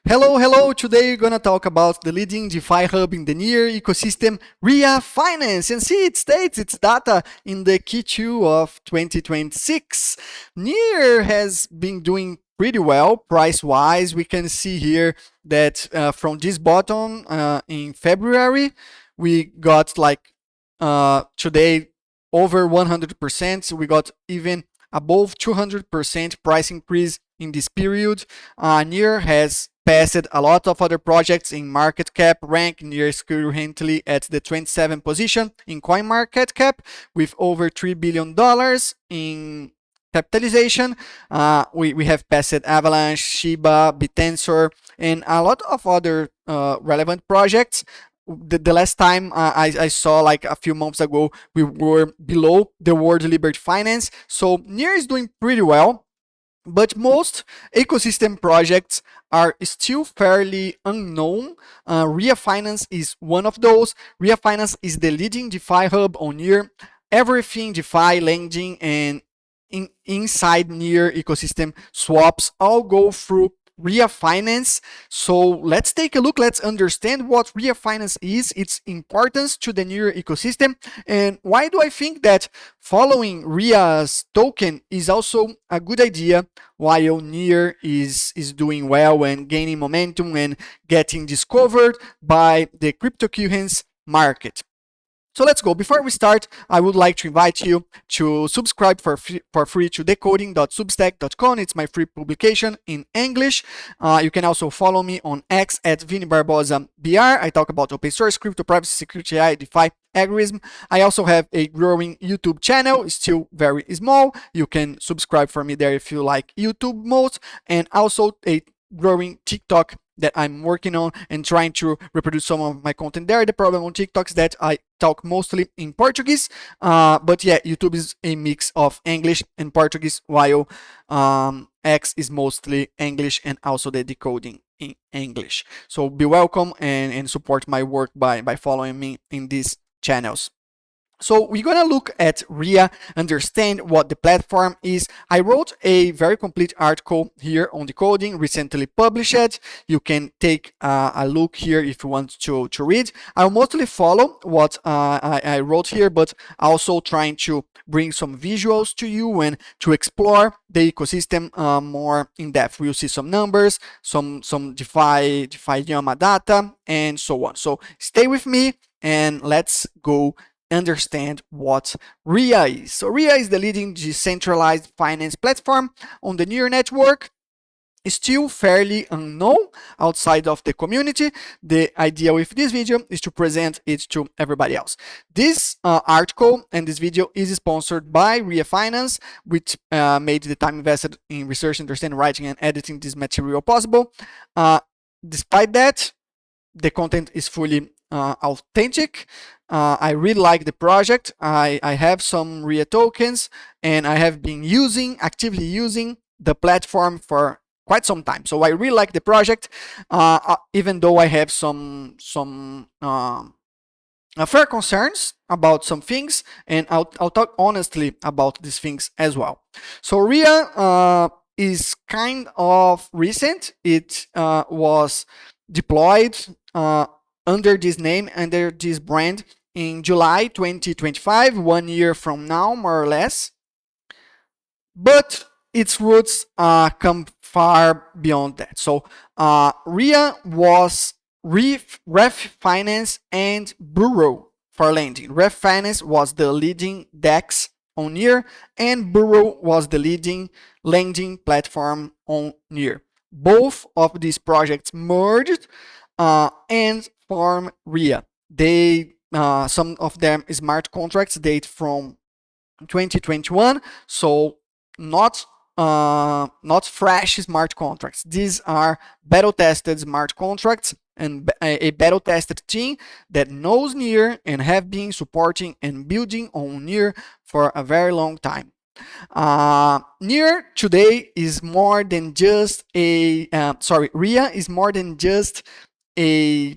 Hello. Today we're gonna talk about the leading DeFi hub in the NEAR ecosystem, RHEA Finance. And see, it states its data in the Q2 of 2026. NEAR has been doing pretty well price-wise. We can see here that from this bottom in February, we got like today over 100%. We got even above 200% price increase in this period. NEAR has passed a lot of other projects in market cap rank. NEAR is currently at the 27th position in coin market cap with over $3 billion in capitalization. We have passed Avalanche, Shiba, Bitensor, and a lot of other relevant projects. The last time I saw, like a few months ago, we were below the World Liberty Finance. So NEAR is doing pretty well. But most ecosystem projects are still fairly unknown. RHEA Finance is one of those. RHEA Finance is the leading DeFi hub on NEAR. Everything DeFi, lending, and inside NEAR ecosystem swaps all go through RHEA Finance. So let's take a look. Let's understand what RHEA Finance is, its importance to the NEAR ecosystem, and why do I think that following RHEA's token is also a good idea while NEAR is doing well and gaining momentum and getting discovered by the cryptocurrency market. So let's go. Before we start, I would like to invite you to subscribe for free to decoding.substack.com. It's my free publication in English. You can also follow me on X at ViniBarbosaBR. I talk about open source, crypto, privacy, security, AI, DeFi, algorithm. I also have a growing YouTube channel, still very small. You can subscribe for me there if you like YouTube most, and also a growing TikTok that I'm working on and trying to reproduce some of my content there. The problem on TikTok is that I talk mostly in Portuguese, but yeah, YouTube is a mix of English and Portuguese, while X is mostly English and also the decoding in English. So be welcome and support my work by following me in these channels. So we're gonna look at RHEA, understand what the platform is. I wrote a very complete article here on decoding, recently published. You can take a look here if you want to read. I'll mostly follow what I wrote here, but also trying to bring some visuals to you and to explore the ecosystem more in depth. We'll see some numbers, some DeFi Yama data, and so on. So stay with me and let's go understand what RHEA is. So RHEA is the leading decentralized finance platform on the NEAR network. It's still fairly unknown outside of the community. The idea with this video is to present it to everybody else. This article and this video is sponsored by RHEA Finance, which made the time invested in research, understanding, writing, and editing this material possible. Despite that, the content is fully authentic. I really like the project. I have some RHEA tokens, and I have been actively using the platform for quite some time. So I really like the project, even though I have some fair concerns about some things, and I'll talk honestly about these things as well. So RHEA is kind of recent. It was deployed under this name, under this brand, in July 2025, 1 year from now, more or less. But its roots come far beyond that. So RHEA was RHEA Finance and Burrow for lending. RHEA Finance was the leading DEX on NEAR, and Burrow was the leading lending platform on NEAR. Both of these projects merged and form RHEA. They some of them smart contracts date from 2021, so not fresh smart contracts. These are battle tested smart contracts and a battle tested team that knows NEAR and have been supporting and building on NEAR for a very long time. NEAR today is more than just a RHEA is more than just a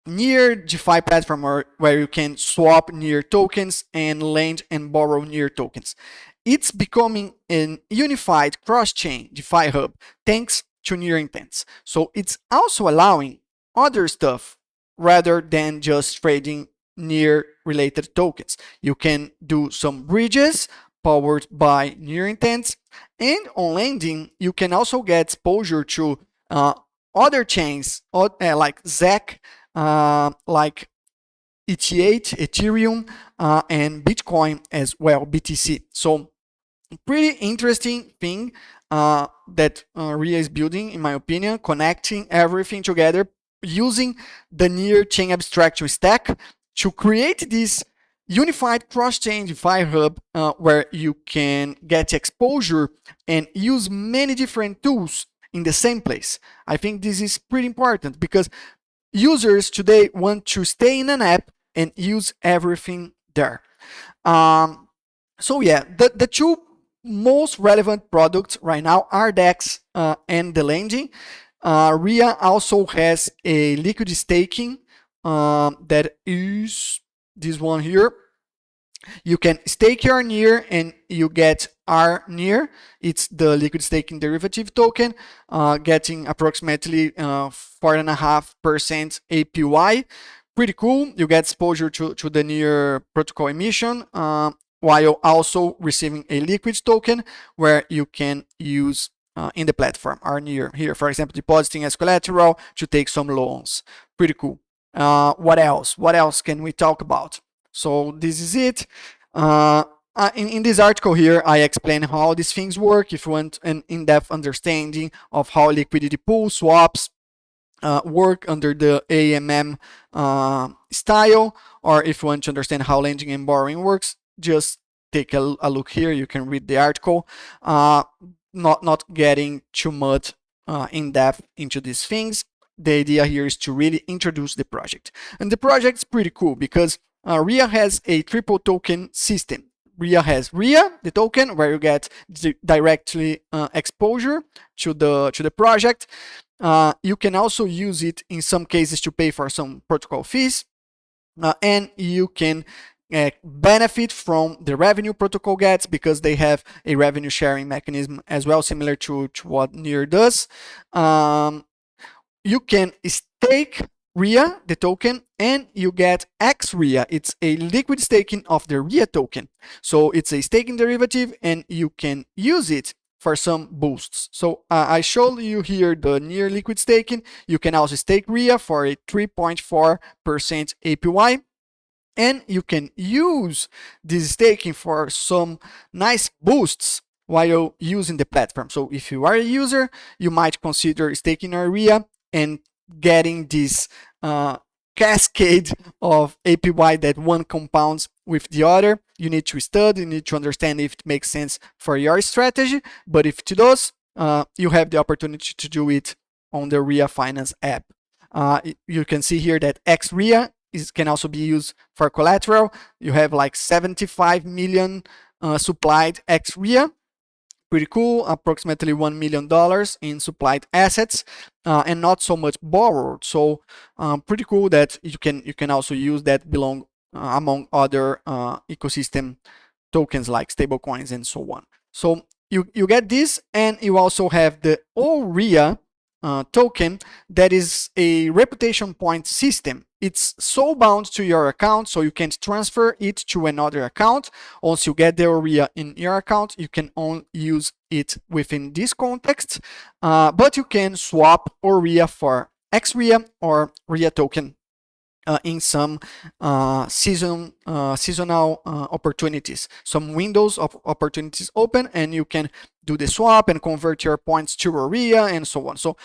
NEAR DeFi platform where you can swap NEAR tokens and lend and borrow NEAR tokens. It's becoming an unified cross-chain DeFi hub thanks to NEAR intents. So it's also allowing other stuff rather than just trading NEAR related tokens. You can do some bridges powered by NEAR intents, and on lending you can also get exposure to other chains like ZEC, like ETH, Ethereum, and Bitcoin as well, BTC. So pretty interesting thing that RHEA is building, in my opinion, connecting everything together using the NEAR chain abstraction stack to create this unified cross-chain DeFi hub where you can get exposure and use many different tools in the same place. I think this is pretty important because users today want to stay in an app and use everything there. So yeah, the two most relevant products right now are DEX and the lending. RHEA also has a liquid staking that is this one here. You can stake your NEAR and you get rNEAR. It's the liquid staking derivative token, getting approximately 4.5% APY. Pretty cool. You get exposure to the NEAR protocol emission, while also receiving a liquid token where you can use in the platform rNEAR. Here, for example, depositing as collateral to take some loans. Pretty cool. What else? What else can we talk about? So this is it. In this article here, I explain how these things work. If you want an in-depth understanding of how liquidity pool swaps work under the AMM style, or if you want to understand how lending and borrowing works, just take a look here. You can read the article. Not getting too much in depth into these things. The idea here is to really introduce the project. And the project's pretty cool because RHEA has a triple token system. RHEA has RHEA, the token, where you get directly exposure to the project. You can also use it in some cases to pay for some protocol fees, and you can benefit from the revenue protocol gets because they have a revenue sharing mechanism as well, similar to what NEAR does. You can stake RHEA, the token, and you get XRHEA. It's a liquid staking of the RHEA token. So it's a staking derivative and you can use it for some boosts. So I showed you here the NEAR liquid staking. You can also stake RHEA for a 3.4% APY. And you can use this staking for some nice boosts while using the platform. So if you are a user, you might consider staking RHEA and getting this cascade of APY that one compounds with the other. You need to study, you need to understand if it makes sense for your strategy, but if it does, you have the opportunity to do it on the RHEA Finance app. You can see here that XRHEA can also be used for collateral. You have like 75 million supplied XRHEA. Pretty cool, approximately $1 million in supplied assets, and not so much borrowed. So pretty cool that you can also use that among other ecosystem tokens like stablecoins and so on. So you get this, and you also have the RHEA token that is a reputation point system. It's so bound to your account, so you can't transfer it to another account. Once you get the RHEA in your account, you can only use it within this context, but you can swap RHEA for XRHEA or RHEA token in some seasonal opportunities. Some windows of opportunities open, and you can do the swap and convert your points to RHEA and so on. So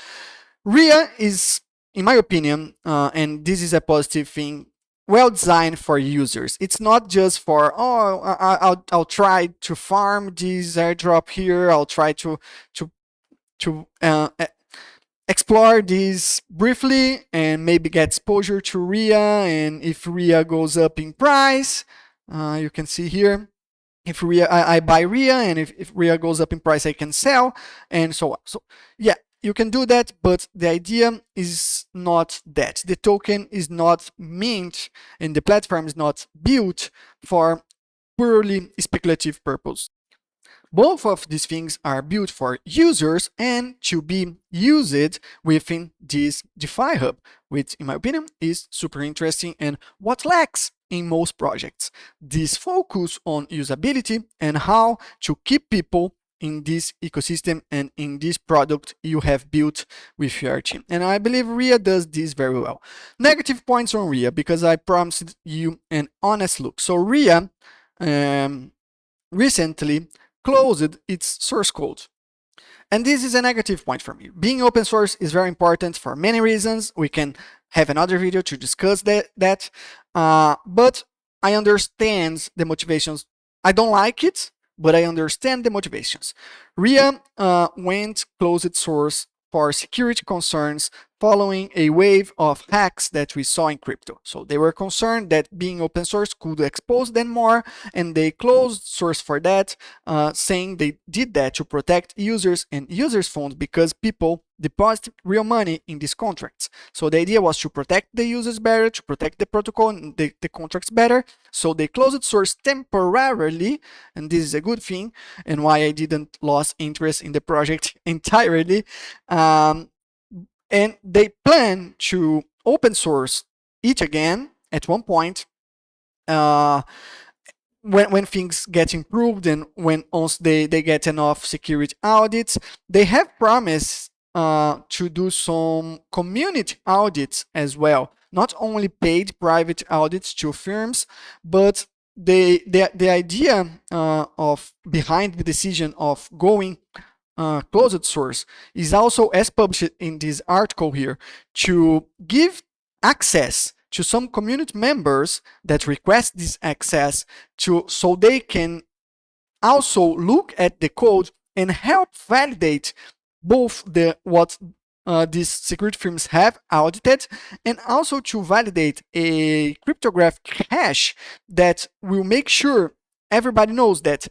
RHEA is, in my opinion, and this is a positive thing, well designed for users. It's not just for, oh, I'll try to farm this airdrop here. I'll try to explore this briefly and maybe get exposure to RHEA. And if RHEA goes up in price, you can see here, if RHEA, I buy RHEA, and if RHEA goes up in price, I can sell, and so on. So yeah, you can do that, but the idea is not that. The token is not meant, and the platform is not built for purely speculative purpose. Both of these things are built for users and to be used within this DeFi hub, which in my opinion is super interesting and what lacks in most projects. This focus on usability and how to keep people in this ecosystem and in this product you have built with your team. And I believe RHEA does this very well. Negative points on RHEA, because I promised you an honest look. So RHEA recently closed its source code. And this is a negative point for me. Being open source is very important for many reasons. We can have another video to discuss that. But I understand the motivations. I don't like it, but I understand the motivations. RHEA went closed source for security concerns following a wave of hacks that we saw in crypto. So they were concerned that being open source could expose them more, and they closed source for that, saying they did that to protect users and users' funds because people deposit real money in these contracts. So the idea was to protect the users better, to protect the protocol and the contracts better. So they closed source temporarily, and this is a good thing, and why I didn't lose interest in the project entirely. And they plan to open source it again at one point when things get improved and once they get enough security audits. They have promised to do some community audits as well, not only paid private audits to firms, but the idea of behind the decision of going closed source is also, as published in this article here, to give access to some community members that request this access so they can also look at the code and help validate both what these security firms have audited, and also to validate a cryptographic hash that will make sure everybody knows that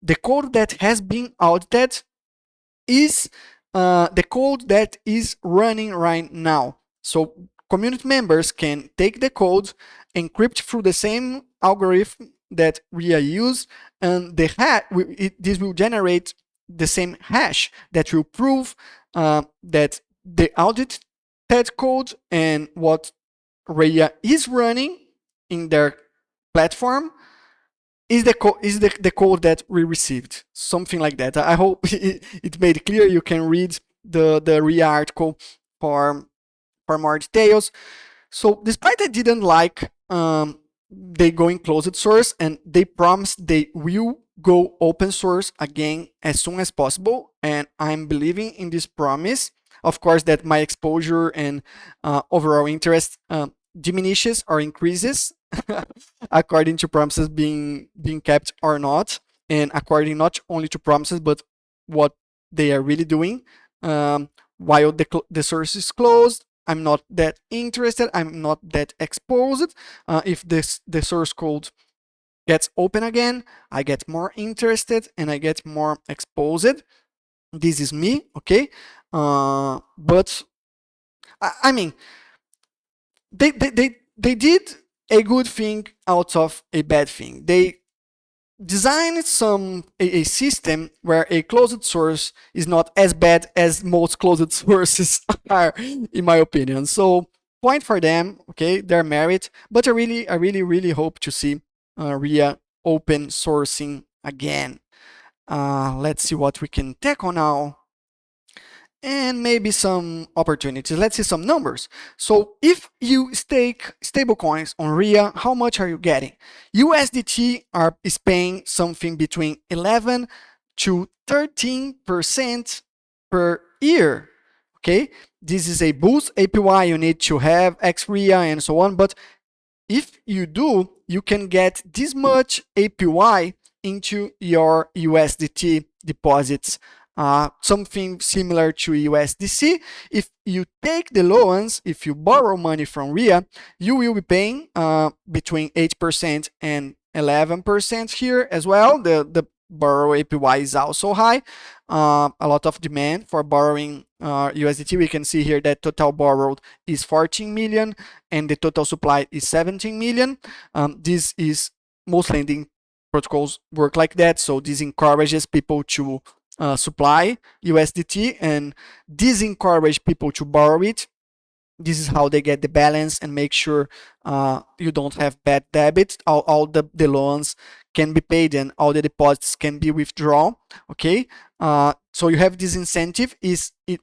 the code that has been audited is the code that is running right now. So community members can take the code, encrypt through the same algorithm that RHEA use, and this will generate the same hash that will prove that the audited code and what RHEA is running in their platform is the code that we received, something like that. I hope it made clear. You can read the RHEA article for more details. So despite I didn't like they going closed source, and they promised they will go open source again as soon as possible, and I'm believing in this promise. Of course, that my exposure and overall interest diminishes or increases according to promises being kept or not, and according not only to promises but what they are really doing. While the source is closed, I'm not that interested, I'm not that exposed. If the source code gets open again, I get more interested and I get more exposed. This is me, okay? But I mean, they did a good thing out of a bad thing. They designed a system where a closed source is not as bad as most closed sources are, in my opinion. So point for them, okay, their merit. But I really hope to see RHEA open sourcing again. Let's see what we can tackle now. And maybe some opportunities. Let's see some numbers. So if you stake stablecoins on RHEA, how much are you getting? USDT is paying something between 11 to 13% per year. Okay, this is a boost APY. You need to have XRHEA and so on. But if you do, you can get this much APY into your USDT deposits. Something similar to USDC. If you take the loans, if you borrow money from RHEA, you will be paying between 8% and 11% here as well. The borrow APY is also high. A lot of demand for borrowing USDT. We can see here that total borrowed is 14 million and the total supply is 17 million. This is most lending protocols work like that. So this encourages people to supply USDT and disencourage people to borrow it. This is how they get the balance and make sure you don't have bad debit. All the loans can be paid and all the deposits can be withdrawn. Okay, so you have this incentive.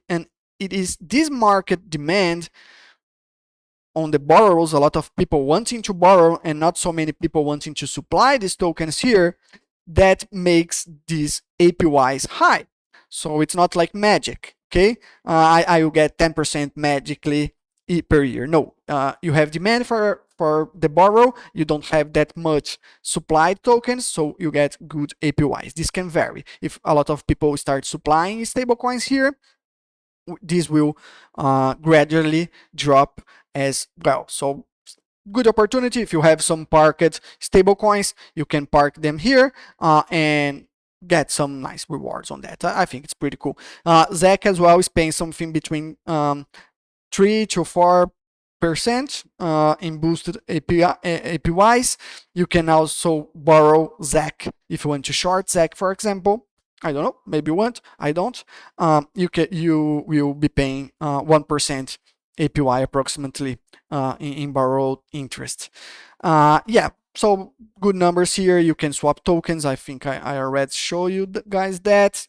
And it is this market demand on the borrowers, a lot of people wanting to borrow and not so many people wanting to supply these tokens here, that makes these APYs high. So it's not like magic. Okay, I will get 10% magically per year. No, you have demand for the borrow. You don't have that much supplied tokens, so you get good APYs. This can vary. If a lot of people start supplying stablecoins here, this will gradually drop as well. So good opportunity. If you have some parked stablecoins, you can park them here and get some nice rewards on that. I think it's pretty cool. ZEC as well is paying something between 3 to 4% in boosted APYs. You can also borrow ZEC if you want to short ZEC, for example. I don't know, maybe you want, I don't. You will be paying 1% APY approximately in borrowed interest. Yeah, so good numbers here. You can swap tokens. I think I already showed you guys that.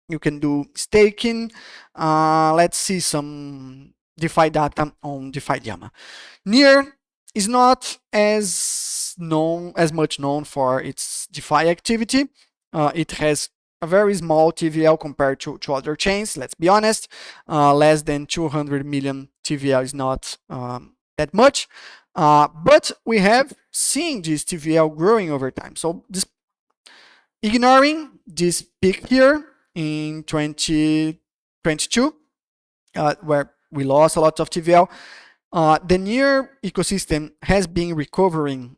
You can do staking. Let's see some DeFi data on DeFi Llama. NEAR is not as much known for its DeFi activity. It has a very small TVL compared to other chains, let's be honest. Less than 200 million TVL is not that much. But we have seen this TVL growing over time. So ignoring this peak here in 2022, where we lost a lot of TVL, the NEAR ecosystem has been recovering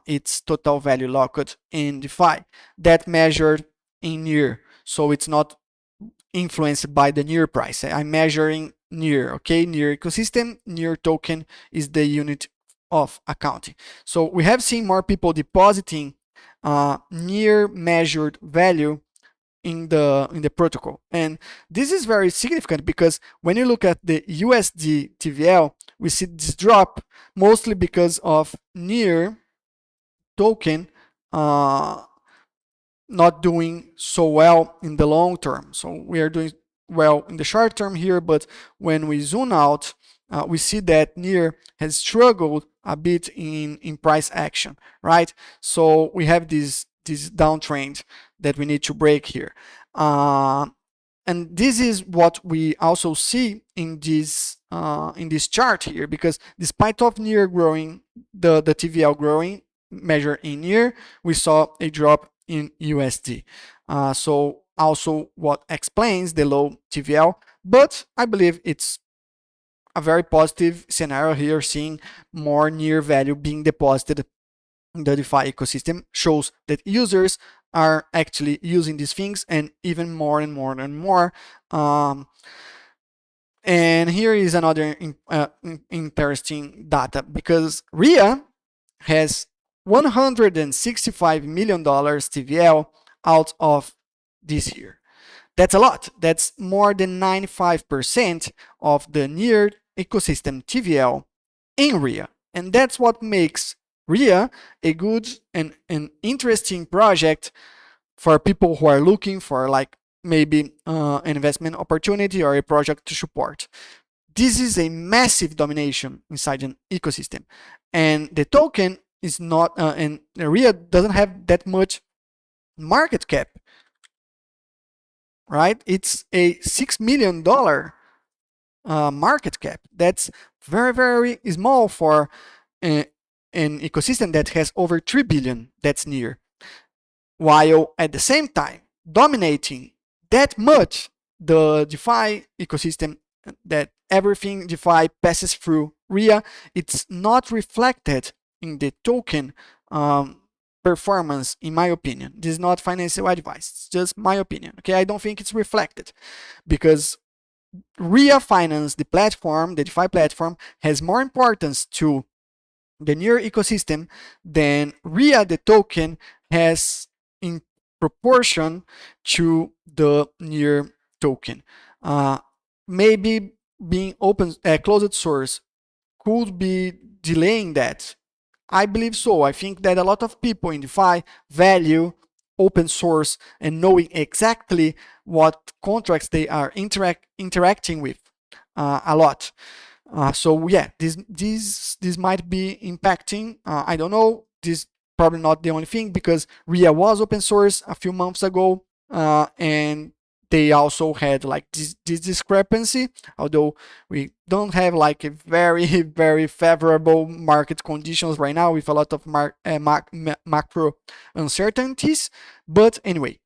its total value locked in DeFi, that measured in NEAR. So it's not influenced by the NEAR price. I'm measuring NEAR, okay? NEAR ecosystem, NEAR token is the unit of accounting. So we have seen more people depositing NEAR measured value in the protocol, and this is very significant because when you look at the USD TVL, we see this drop mostly because of NEAR token not doing so well in the long term. So we are doing well in the short term here, but when we zoom out, we see that NEAR has struggled a bit in price action, right? So we have this downtrend that we need to break here. And this is what we also see in this chart here, because despite of NEAR growing, the TVL growing, measured in NEAR, we saw a drop in USD. So also what explains the low TVL, but I believe it's a very positive scenario here. Seeing more NEAR value being deposited in the DeFi ecosystem shows that users are actually using these things, and even more and more and more. And here is another interesting data, because RHEA has $165 million TVL out of this year. That's a lot. That's more than 95% of the NEAR ecosystem TVL in RHEA. And that's what makes RHEA a good and an interesting project for people who are looking for like maybe an investment opportunity or a project to support. This is a massive domination inside an ecosystem, and the token is not, and RHEA doesn't have that much market cap, right? It's a $6 million market cap. That's very, very small for an ecosystem that has over 3 billion. That's NEAR. While at the same time dominating that much the DeFi ecosystem, that everything DeFi passes through RHEA, it's not reflected in the token performance, in my opinion. This is not financial advice, it's just my opinion. Okay, I don't think it's reflected, because RHEA Finance, the platform, the DeFi platform, has more importance to the NEAR ecosystem than RHEA, the token, has in proportion to the NEAR token. Maybe being open, closed source could be delaying that. I believe so. I think that a lot of people in DeFi value open source and knowing exactly what contracts they are interacting with a lot. So yeah, this might be impacting. I don't know. This probably not the only thing, because RHEA was open source a few months ago, and they also had like this discrepancy, although we don't have like a very very favorable market conditions right now with a lot of macro uncertainties. But anyway,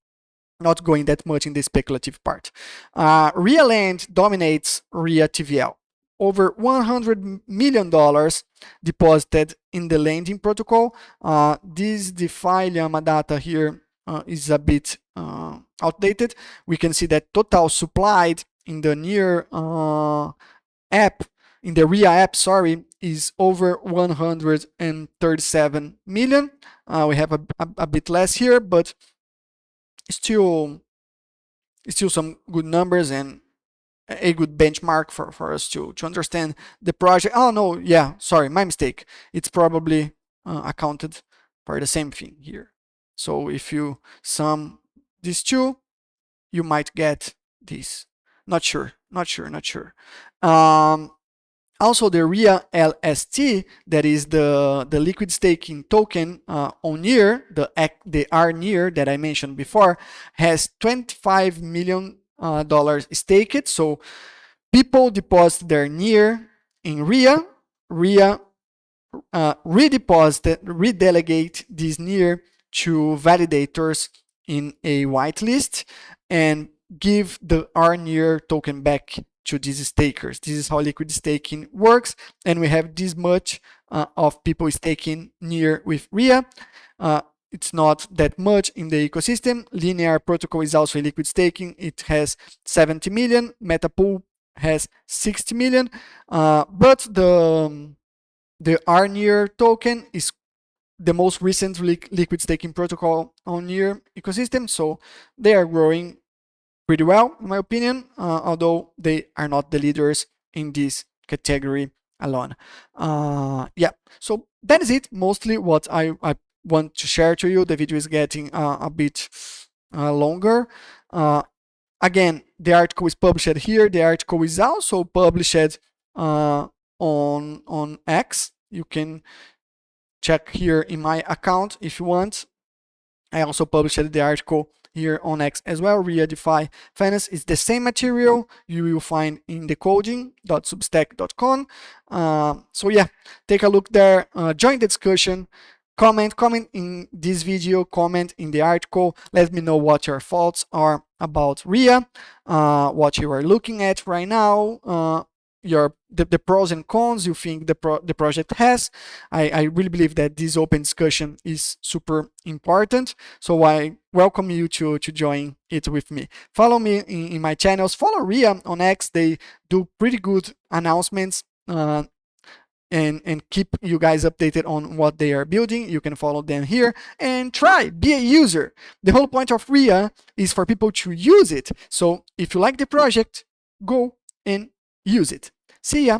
not going that much in the speculative part. RHEA Land dominates RHEA TVL. Over $100 million deposited in the lending protocol. This DeFi Llama data here is a bit outdated. We can see that total supplied in the NEAR app, in the RHEA app, sorry, is over 137 million. We have a bit less here, but still some good numbers and a good benchmark for us to understand the project. Oh no, yeah, sorry, my mistake. It's probably accounted for the same thing here. So if you sum these two, you might get this. Not sure. Also, the RHEA LST, that is the liquid staking token on NEAR, the rNEAR that I mentioned before, has $25 million staked. So people deposit their NEAR in RHEA. RHEA redelegate this NEAR to validators in a whitelist and give the rNEAR token back to these stakers. This is how liquid staking works, and we have this much of people staking NEAR with RHEA. It's not that much in the ecosystem. Linear protocol is also a liquid staking. It has 70 million. Metapool has 60 million. But the rNEAR token is the most recent liquid staking protocol on NEAR ecosystem, so they are growing pretty well, in my opinion, although they are not the leaders in this category alone. Yeah, so that is it, mostly what I want to share to you. The video is getting a bit longer. Again, the article is published here. The article is also published on X. You can check here in my account if you want. I also published the article here on X as well. RHEA DeFi Finance is the same material you will find in decoding.substack.com. So yeah, take a look there, join the discussion, comment in this video, comment in the article, let me know what your thoughts are about RHEA, what you are looking at right now, the pros and cons you think the project has. I really believe that this open discussion is super important, so I welcome you to join it with me. Follow me in my channels, follow RHEA on X. They do pretty good announcements and keep you guys updated on what they are building. You can follow them here and be a user. The whole point of RHEA is for people to use it. So if you like the project, go and use it. See ya.